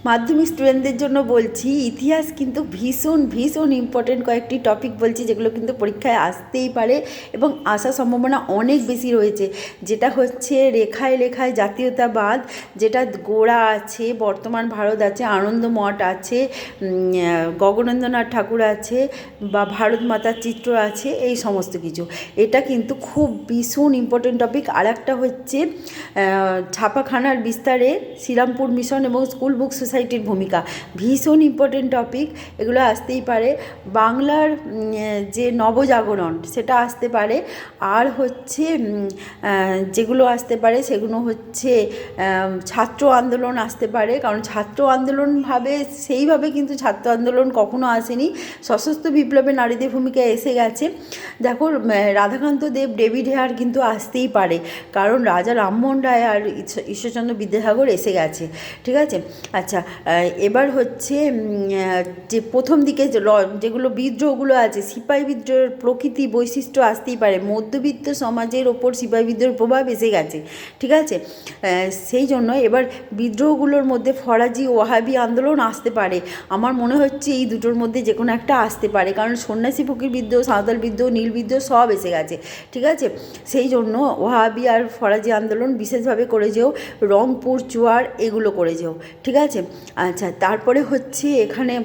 মাধ্যমিক স্টুডেন্টদের জন্য বলছি, ইতিহাস কিন্তু ভীষণ ভীষণ ইম্পর্টেন্ট কয়েকটি টপিক বলছি, যেগুলো কিন্তু পরীক্ষায় আসতেই পারে এবং আসার সম্ভাবনা অনেক বেশি রয়েছে। যেটা হচ্ছে রেখায় রেখায় জাতীয়তাবাদ, যেটা গোড়া আছে, বর্তমান ভারত আছে, আনন্দ মঠ আছে, গগনেন্দ্রনাথ ঠাকুর আছে, বা ভারত মাতার চিত্র আছে, এই সমস্ত কিছু। এটা কিন্তু খুব ভীষণ ইম্পর্টেন্ট টপিক। আর একটা হচ্ছে ছাপাখানার বিস্তারে শ্রীরামপুর মিশন এবং স্কুল বুক সোসাইটির ভূমিকা, ভীষণ ইম্পর্টেন্ট টপিক। এগুলো আসতেই পারে। বাংলার যে নবজাগরণ সেটা আসতে পারে। আর হচ্ছে যেগুলো আসতে পারে সেগুলো হচ্ছে ছাত্র আন্দোলন আসতে পারে, কারণ ছাত্র আন্দোলনভাবে সেইভাবে কিন্তু ছাত্র আন্দোলন কখনো আসেনি, সশস্ত্র বিপ্লবে নারীদের ভূমিকা এসে গেছে। দেখো, রাধাকান্ত দেব, ডেভিড হেয়ার কিন্তু আসতেই পারে, কারণ রাজা রামমোহন রায় আর ঈশ্বরচন্দ্র বিদ্যাসাগর এসে গেছে। ঠিক আছে। আচ্ছা, এবার হচ্ছে যে প্রথম দিকে যেগুলো বিদ্রোহগুলো আছে, সিপাহী বিদ্রোহের প্রকৃতি বৈশিষ্ট্য আসতেই পারে। মধ্যবিত্ত সমাজের ওপর সিপাহী বিদ্রোহের প্রভাব এসে গেছে। ঠিক আছে। সেই জন্য এবার বিদ্রোহগুলোর মধ্যে ফরাজি ওয়াহাবি আন্দোলন আসতে পারে। আমার মনে হচ্ছে এই দুটোর মধ্যে যে কোনো একটা আসতে পারে, কারণ সন্ন্যাসী ফকির বিদ্রোহ, সাঁওতাল বিদ্রোহ, নীল বিদ্রোহ সব এসে গেছে। ঠিক আছে। সেই জন্য ওয়াহাবি আর ফরাজি আন্দোলন বিশেষভাবে করে যেও, রংপুর চুয়ার এগুলো করে যেও। ঠিক আছে। আচ্ছা, তারপরে হচ্ছে এখানে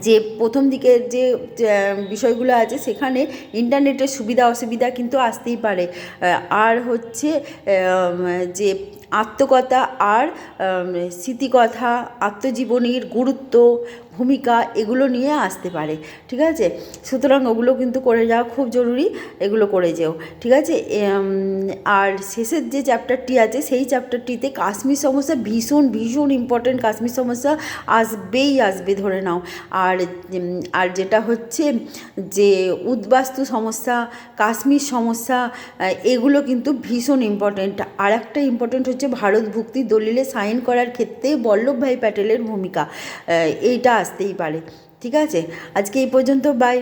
যে প্রথম দিকের যে বিষয়গুলো আছে, সেখানে ইন্টারনেটের সুবিধা অসুবিধা কিন্তু আসতেই পারে। আর হচ্ছে যে আত্মকথা আর স্মৃতিকথা, আত্মজীবনীর গুরুত্ব, ভূমিকা, এগুলো নিয়ে আসতে পারে। ঠিক আছে। সুতরাং ওগুলো কিন্তু করে যাওয়া খুব জরুরি, এগুলো করে যেও। ঠিক আছে। আর শেষের যে চ্যাপ্টারটি আছে, সেই চ্যাপ্টারটিতে কাশ্মীর সমস্যা ভীষণ ভীষণ ইম্পর্টেন্ট। কাশ্মীর সমস্যা আসবেই আসবে, ধরে নাও। আর আর যেটা হচ্ছে যে উদ্বাস্তু সমস্যা, কাশ্মীর সমস্যা, এগুলো কিন্তু ভীষণ ইম্পর্টেন্ট। আর একটা ইম্পর্টেন্ট হচ্ছে ভারত ভুক্তি দলিলে সাইন করার ক্ষেত্রে বল্লভভাই প্যাটেলের ভূমিকা, এইটা আসতেই পারে। ঠিক আছে। আজকে এই পর্যন্ত, বাই।